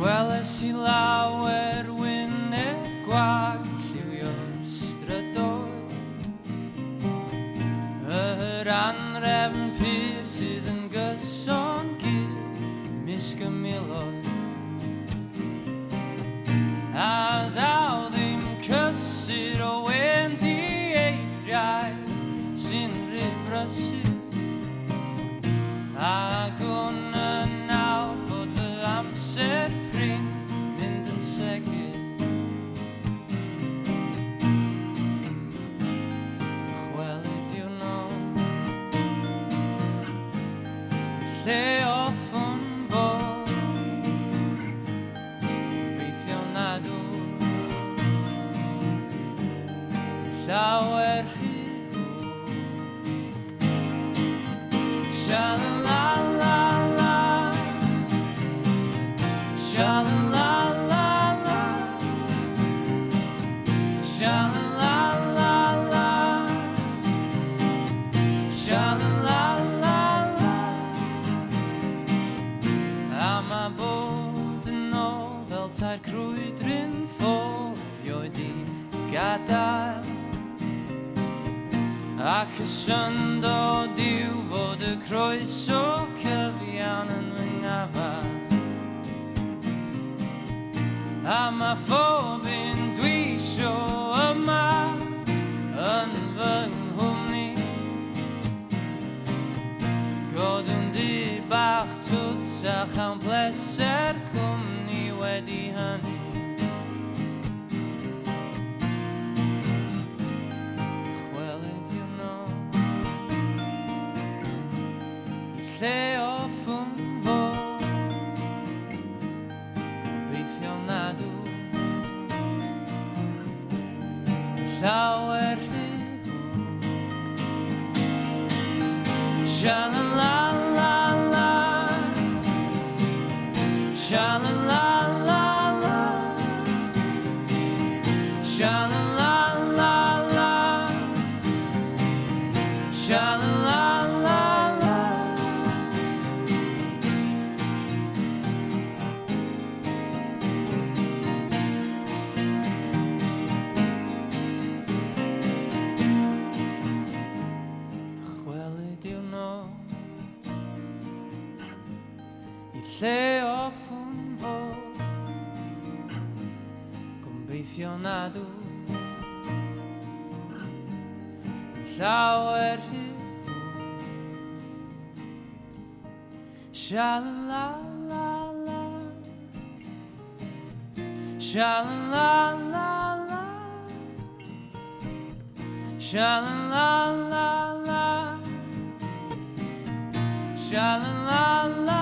Gweles I lawer wyneb gwag lliwio'r strydoedd, yr anrefn pyr sydd yn gyson gyr misg y miloedd. A ddaw ddim cysur o wen dieithriau sy'n ribrysu, ac o'n y nawr fod fy amser prin mynd yn segur. Chweli diwrnod lle offwn fod, gobeithio nad llawer hir. Sha-la-la-la-la, sha-la-la-la-la, sha-la-la-la-la, sha-la-la-la-la. A ma bod yn ôl fel ta'r crwydryn ffofioedd I gadael, ac y syndod yw fod y croeso cyfiawn yn fy ngafal. A ma phob un dwi isio yma yn fy nghwmni, godw'n dy bach twtach am bleser cwmni wedi hynny. Lle offwn fod, gobeithio nad llawer hir. Sha-la-la-la-la, sha-la-la-la-la, sha-la-la-la-la, sha-la-la-la-la. Lle offwn fod, gobeithio nad llawer hir. Sha-la-la-la-la, sha-la-la-la-la, sha-la-la-la-la, sha-la-la-la.